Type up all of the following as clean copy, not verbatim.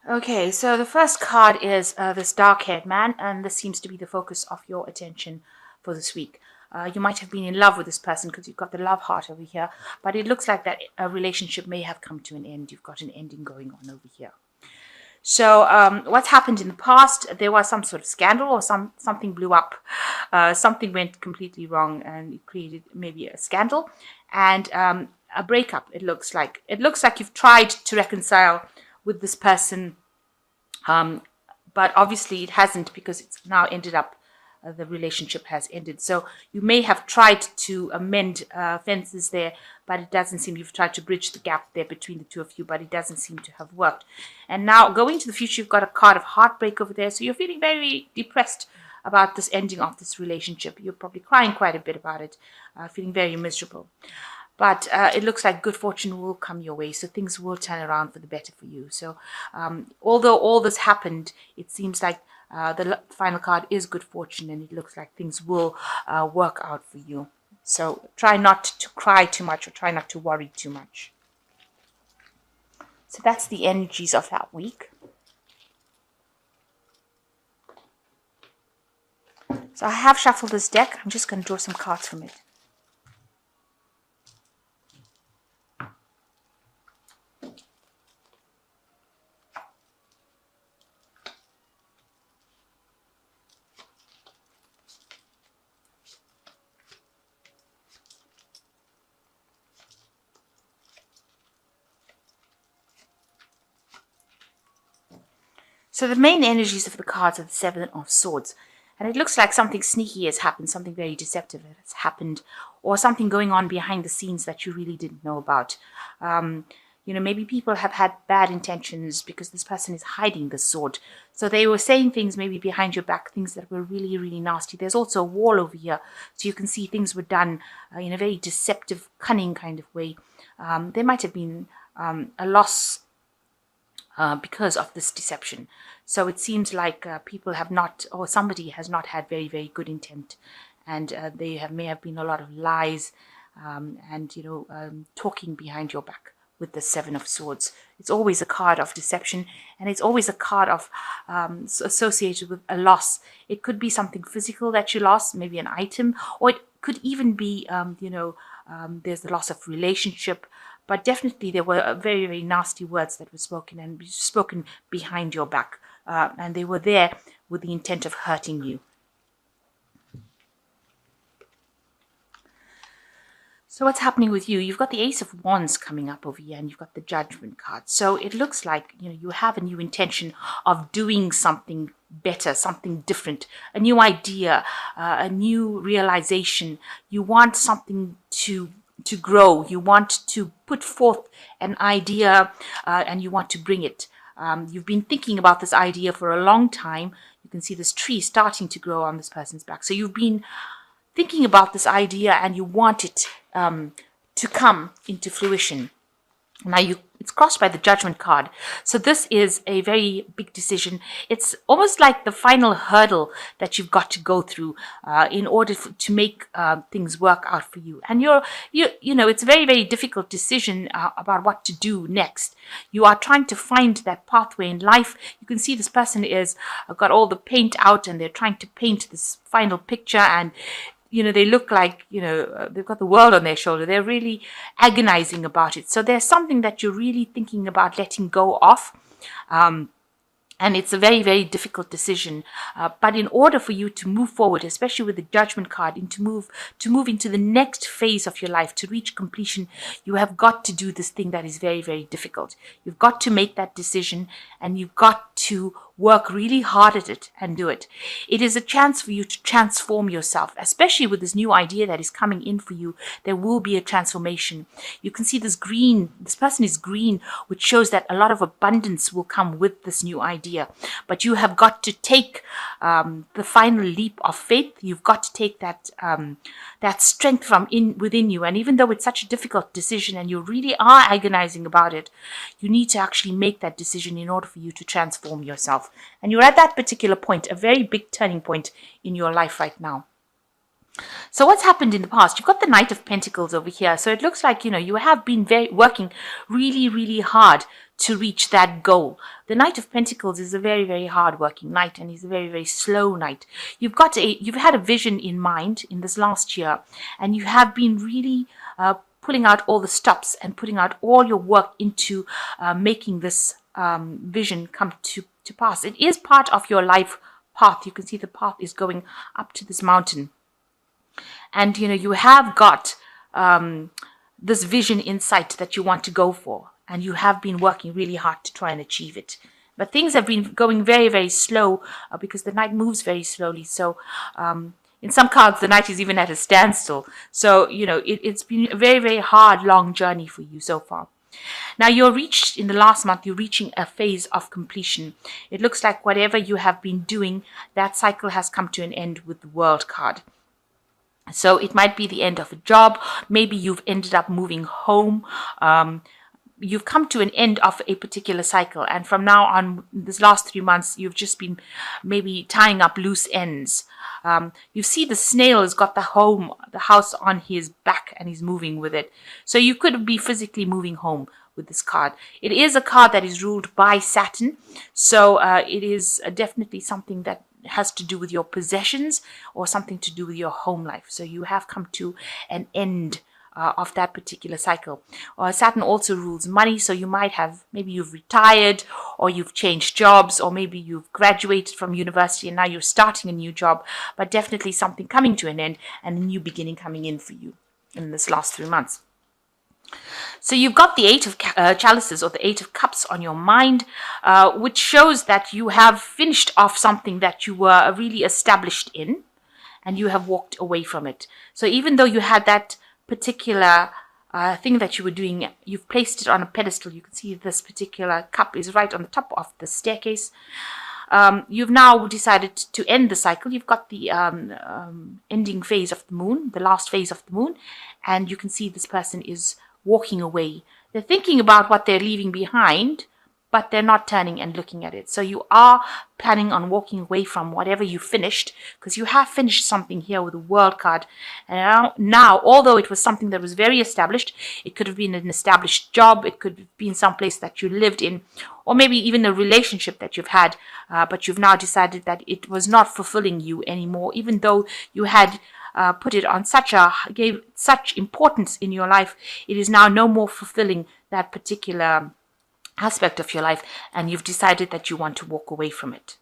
Okay, so the first card is this dark-haired man, and this seems to be the focus of your attention for this week. You might have been in love with this person because you've got the love heart over here, but it looks like that a relationship may have come to an end. You've got an ending going on over here. So what's happened in the past? There was some sort of scandal, or something blew up. Something went completely wrong, and it created maybe a scandal and a breakup. It looks like you've tried to reconcile with this person, but obviously it hasn't, because it's now ended up. The relationship has ended. So you may have tried to amend fences there, but it doesn't seem. You've tried to bridge the gap there between the two of you, but it doesn't seem to have worked. And now going to the future, you've got a card of heartbreak over there. So you're feeling very depressed about this ending of this relationship. You're probably crying quite a bit about it, feeling very miserable. But it looks like good fortune will come your way. So things will turn around for the better for you. So although all this happened, it seems like the final card is good fortune, and it looks like things will work out for you. So try not to cry too much, or try not to worry too much. So that's the energies of that week. So I have shuffled this deck. I'm just going to draw some cards from it. So the main energies of the cards are the Seven of Swords. And it looks like something sneaky has happened, something very deceptive has happened, or something going on behind the scenes that you really didn't know about. Maybe people have had bad intentions because this person is hiding the sword. So they were saying things maybe behind your back, things that were really, really nasty. There's also a wall over here, so you can see things were done in a very deceptive, cunning kind of way. There might have been a loss because of this deception. So it seems like people have not, or somebody has not had very, very good intent, and may have been a lot of lies and talking behind your back with the Seven of Swords. It's always a card of deception, and it's always a card of associated with a loss. It could be something physical that you lost, maybe an item, or it could even be, there's the loss of relationship. But definitely there were very, very nasty words that were spoken, and spoken behind your back. And they were there with the intent of hurting you. So what's happening with you? You've got the Ace of Wands coming up over here, and you've got the Judgment card. So it looks like you have a new intention of doing something better, something different, a new idea, a new realization. You want something to grow. You want to put forth an idea, and you want to bring it. You've been thinking about this idea for a long time. You can see this tree starting to grow on this person's back. So you've been thinking about this idea, and you want it to come into fruition. Now it's crossed by the Judgment card. So this is a very big decision. It's almost like the final hurdle that you've got to go through in order to make things work out for you. And it's a very, very difficult decision about what to do next. You are trying to find that pathway in life. You can see this person is got all the paint out, and they're trying to paint this final picture, and they look like, they've got the world on their shoulder. They're really agonizing about it. So there's something that you're really thinking about letting go of. And it's a very, very difficult decision. But in order for you to move forward, especially with the Judgment card, and to move into the next phase of your life, to reach completion, you have got to do this thing that is very, very difficult. You've got to make that decision, and you've got to work really hard at it and do it. It is a chance for you to transform yourself, especially with this new idea that is coming in for you. There will be a transformation. You can see this green, this person is green, which shows that a lot of abundance will come with this new idea. But you have got to take the final leap of faith. You've got to take that strength from within you. And even though it's such a difficult decision, and you really are agonizing about it, you need to actually make that decision in order for you to transform yourself. And you're at that particular point, a very big turning point in your life right now. So what's happened in the past? You've got the Knight of Pentacles over here. So it looks like, you have been working really, really hard to reach that goal. The Knight of Pentacles is a very, very hard-working knight, and he's a very, very slow knight. You've had a vision in mind in this last year, and you have been really pulling out all the stops and putting out all your work into making this vision come to pass. It is part of your life path. You can see the path is going up to this mountain. And, you have got this vision in sight that you want to go for. And you have been working really hard to try and achieve it. But things have been going very, very slow because the knight moves very slowly. So in some cards, the knight is even at a standstill. So, it's been a very, very hard, long journey for you so far. Now, in the last month, you're reaching a phase of completion. It looks like whatever you have been doing, that cycle has come to an end with the World card. So it might be the end of a job. Maybe you've ended up moving home. You've come to an end of a particular cycle. And from now on, this last 3 months, you've just been maybe tying up loose ends. You see the snail has got the house on his back, and he's moving with it. So you could be physically moving home with this card. It is a card that is ruled by Saturn. So it is definitely something that has to do with your possessions or something to do with your home life. So you have come to an end of that particular cycle. Saturn also rules money, so you might have, maybe you've retired, or you've changed jobs, or maybe you've graduated from university and now you're starting a new job, but definitely something coming to an end and a new beginning coming in for you in this last 3 months. So you've got the Eight of Chalices, or the Eight of Cups, on your mind, which shows that you have finished off something that you were really established in, and you have walked away from it. So even though you had that particular thing that you were doing, you've placed it on a pedestal. You can see this particular cup is right on the top of the staircase. You've now decided to end the cycle. You've got the ending phase of the moon, the last phase of the moon, and you can see this person is walking away. They're thinking about what they're leaving behind, but they're not turning and looking at it. So you are planning on walking away from whatever you finished, because you have finished something here with the World card. And now, although it was something that was very established, it could have been an established job, it could have been some place that you lived in, or maybe even a relationship that you've had, but you've now decided that it was not fulfilling you anymore, even though you had put it on gave such importance in your life. It is now no more fulfilling that particular aspect of your life, and you've decided that you want to walk away from it.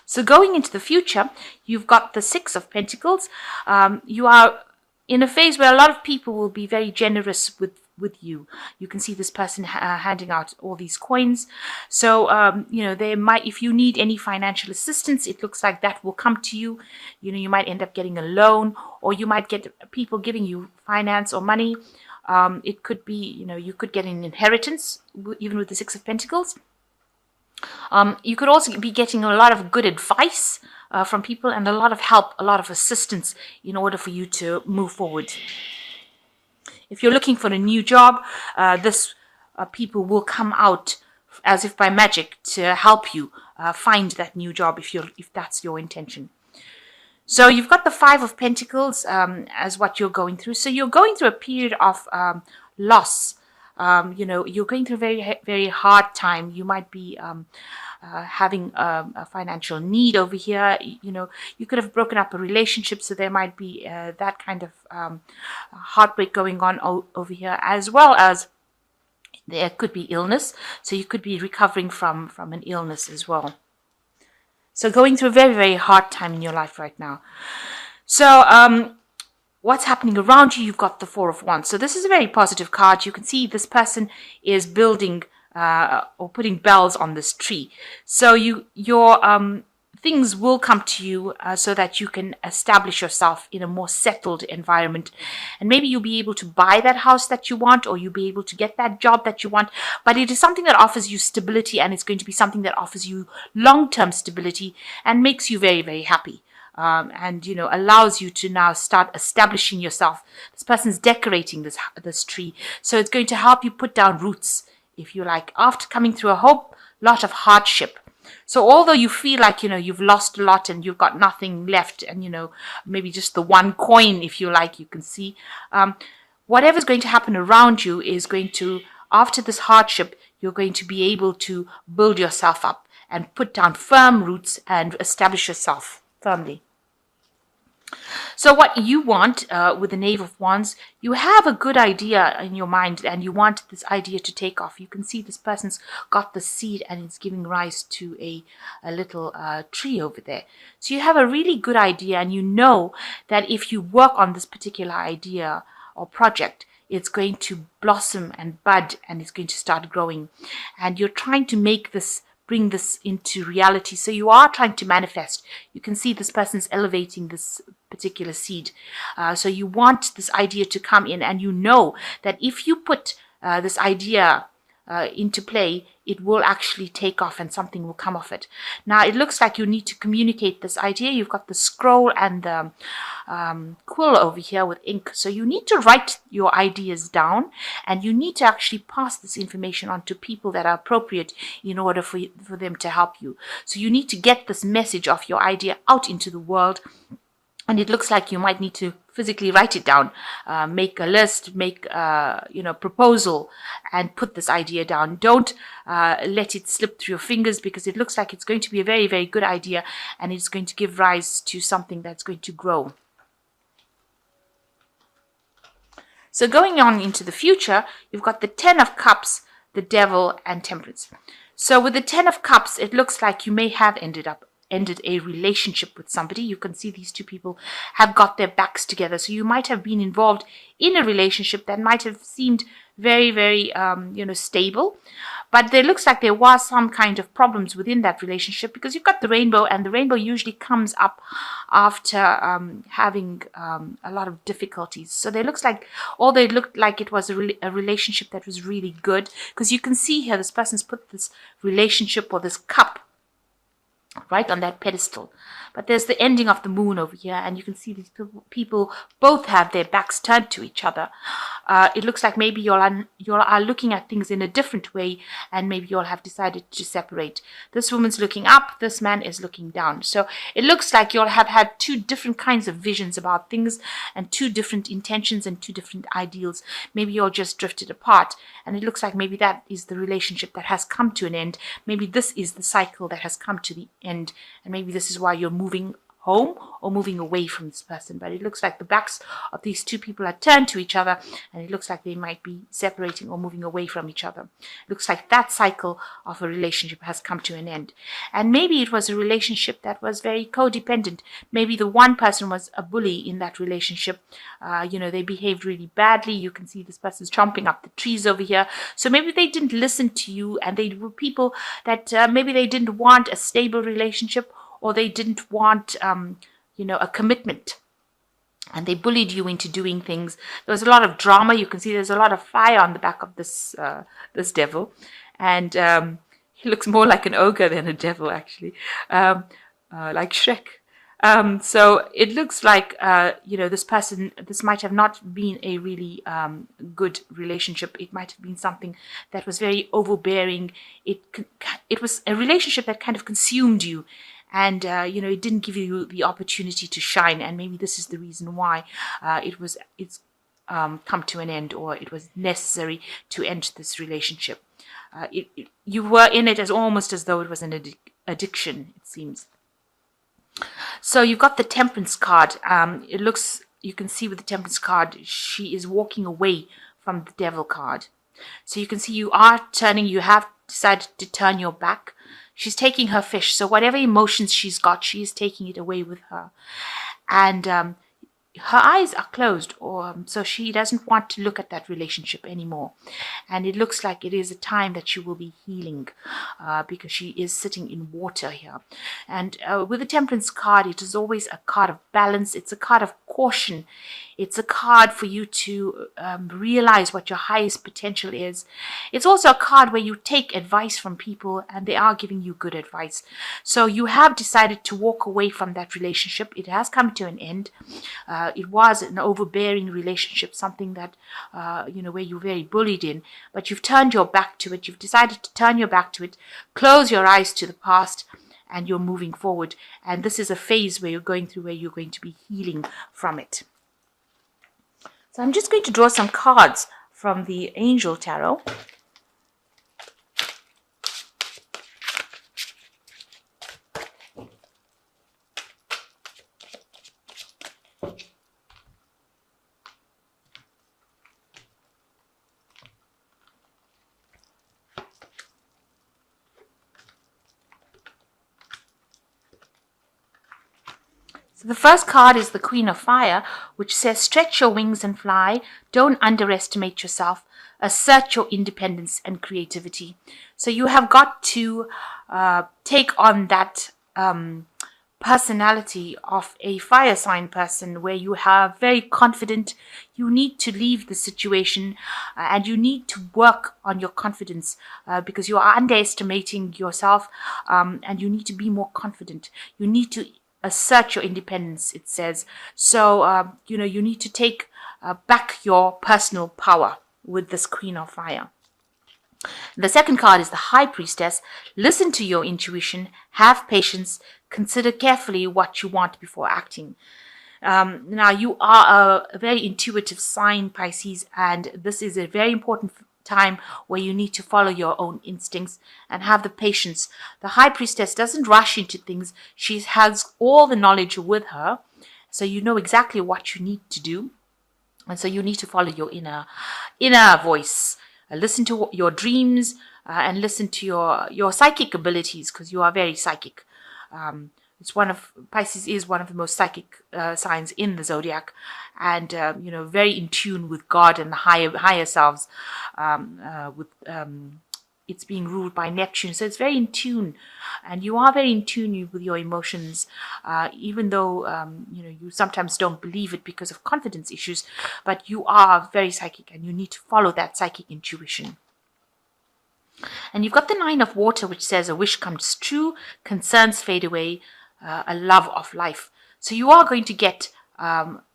So going into the future, you've got the Six of Pentacles. You are in a phase where a lot of people will be very generous with you. You can see this person handing out all these coins. So, they might, if you need any financial assistance, it looks like that will come to you. You might end up getting a loan, or you might get people giving you finance or money. It could be, you could get an inheritance, even with the Six of Pentacles. You could also be getting a lot of good advice from people, and a lot of help, a lot of assistance in order for you to move forward. If you're looking for a new job, people will come out as if by magic to help you find that new job if that's your intention. So you've got the Five of Pentacles as what you're going through. So you're going through a period of loss. You're going through a very, very hard time. You might be having a financial need over here. You could have broken up a relationship, so there might be that kind of heartbreak going on over here, as well as there could be illness. So you could be recovering from an illness as well. So going through a very, very hard time in your life right now. So what's happening around you? You've got the Four of Wands. So this is a very positive card. You can see this person is building or putting bells on this tree. So your things will come to you so that you can establish yourself in a more settled environment. And maybe you'll be able to buy that house that you want, or you'll be able to get that job that you want. But it is something that offers you stability, and it's going to be something that offers you long-term stability and makes you very, very happy. And allows you to now start establishing yourself. This person's decorating this tree, so it's going to help you put down roots, if you like, after coming through a whole lot of hardship. So although you feel like you've lost a lot and you've got nothing left, and maybe just the one coin, if you like, you can see whatever's going to happen around you is going to after this hardship, you're going to be able to build yourself up and put down firm roots and establish yourself firmly. So what you want with the Knave of Wands, you have a good idea in your mind and you want this idea to take off. You can see this person's got the seed and it's giving rise to a little tree over there. So you have a really good idea and you know that if you work on this particular idea or project, it's going to blossom and bud and it's going to start growing. And you're trying to bring this into reality. So you are trying to manifest. You can see this person's elevating this particular seed. So you want this idea to come in and you know that if you put this idea into play, it will actually take off and something will come of it. Now, it looks like you need to communicate this idea. You've got the scroll and the quill over here with ink. So you need to write your ideas down and you need to actually pass this information on to people that are appropriate in order for them to help you. So you need to get this message of your idea out into the world. And it looks like you might need to physically write it down, make a list, make proposal, and put this idea down. Don't let it slip through your fingers because it looks like it's going to be a very, very good idea and it's going to give rise to something that's going to grow. So going on into the future, you've got the 10 of Cups, the Devil, and Temperance. So with the 10 of Cups, it looks like you may have ended a relationship with somebody. You can see these two people have got their backs together. So you might have been involved in a relationship that might have seemed very, very, stable. But there looks like there was some kind of problems within that relationship because you've got the rainbow and the rainbow usually comes up after having a lot of difficulties. So they looked like it was a relationship that was really good because you can see here this person's put this relationship or this cup right on that pedestal. But there's the ending of the moon over here and you can see these people both have their backs turned to each other. It looks like maybe you are looking at things in a different way and maybe you all have decided to separate. This woman's looking up, this man is looking down. So it looks like you all have had two different kinds of visions about things and two different intentions and two different ideals. Maybe you all just drifted apart and it looks like maybe that is the relationship that has come to an end. Maybe this is the cycle that has come to the end and maybe this is why you're moving home or moving away from this person. But it looks like the backs of these two people are turned to each other and it looks like they might be separating or moving away from each other. It looks like that cycle of a relationship has come to an end. And maybe it was a relationship that was very codependent. Maybe the one person was a bully in that relationship. They behaved really badly. You can see this person's chomping up the trees over here. So maybe they didn't listen to you and they were people that maybe they didn't want a stable relationship or they didn't want, a commitment. And they bullied you into doing things. There was a lot of drama. You can see there's a lot of fire on the back of this devil. And he looks more like an ogre than a devil, actually, like Shrek. So it looks like, this might have not been a really good relationship. It might have been something that was very overbearing. It was a relationship that kind of consumed you. And, it didn't give you the opportunity to shine. And maybe this is the reason why it's come to an end or it was necessary to end this relationship. You were in it almost as though it was an addiction, it seems. So you've got the Temperance card. You can see with the Temperance card, she is walking away from the Devil card. So you can see you have decided to turn your back. She's taking her fish. So whatever emotions she's got, she is taking it away with her. And her eyes are closed, so she doesn't want to look at that relationship anymore. And it looks like it is a time that she will be healing because she is sitting in water here. And with the Temperance card, it is always a card of balance. It's a card of caution. It's a card for you to realize what your highest potential is. It's also a card where you take advice from people and they are giving you good advice. So you have decided to walk away from that relationship. It has come to an end. It was an overbearing relationship, something that, where you're very bullied in, but you've turned your back to it. You've decided to turn your back to it, close your eyes to the past, and you're moving forward. And this is a phase where you're going through where you're going to be healing from it. So I'm just going to draw some cards from the Angel Tarot. So the first card is the Queen of Fire, which says stretch your wings and fly. Don't underestimate yourself. Assert your independence and creativity. So you have got to take on that personality of a fire sign person where you are very confident. You need to leave the situation and you need to work on your confidence because you are underestimating yourself and you need to be more confident. You need to assert your independence, it says. So, you need to take back your personal power with this Queen of Fire. The second card is the High Priestess. Listen to your intuition, have patience, consider carefully what you want before acting. Now, you are a very intuitive sign, Pisces, and this is a very important time where you need to follow your own instincts and have the patience. The High Priestess doesn't rush into things. She has all the knowledge with her, so you know exactly what you need to do. And so you need to follow your inner voice. Listen to your dreams and listen to your psychic abilities because you are very psychic. Pisces is one of the most psychic signs in the zodiac, and very in tune with God and the higher selves. It's being ruled by Neptune, so it's very in tune, and you are very in tune with your emotions, even though you sometimes don't believe it because of confidence issues, but you are very psychic and you need to follow that psychic intuition. And you've got the Nine of Water, which says a wish comes true, concerns fade away, a love of life. So you are going to get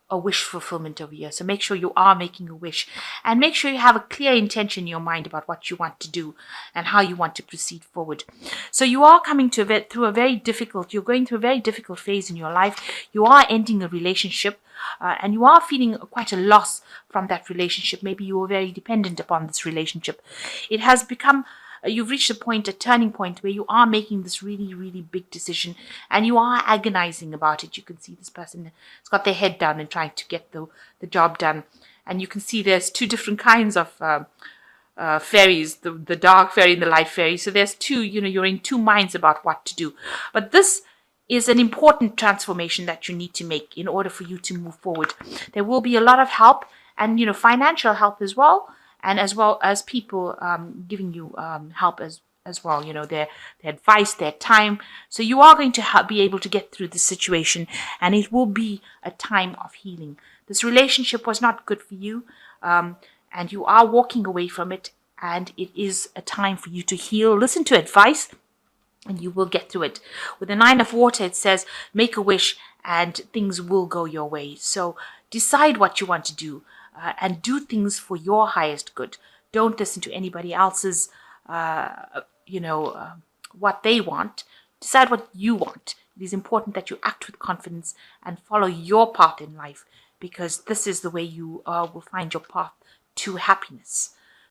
a wish fulfillment over here. So make sure you are making a wish and make sure you have a clear intention in your mind about what you want to do and how you want to proceed forward. So you are coming you're going through a very difficult phase in your life. You are ending a relationship and you are feeling quite a loss from that relationship. Maybe you were very dependent upon this relationship. It has become you've reached a turning point where you are making this really, really big decision and you are agonizing about it. You can see this person has got their head down and trying to get the job done. And you can see there's two different kinds of fairies, the dark fairy and the light fairy. So there's two, you're in two minds about what to do. But this is an important transformation that you need to make in order for you to move forward. There will be a lot of help and, financial help as well. And as well as people giving you help as well, their advice, their time. So you are going to be able to get through this situation and it will be a time of healing. This relationship was not good for you and you are walking away from it and it is a time for you to heal. Listen to advice and you will get through it. With the Nine of Water, it says make a wish and things will go your way. So decide what you want to do. And do things for your highest good. Don't listen to anybody else's, what they want. Decide what you want. It is important that you act with confidence and follow your path in life because this is the way you will find your path to happiness.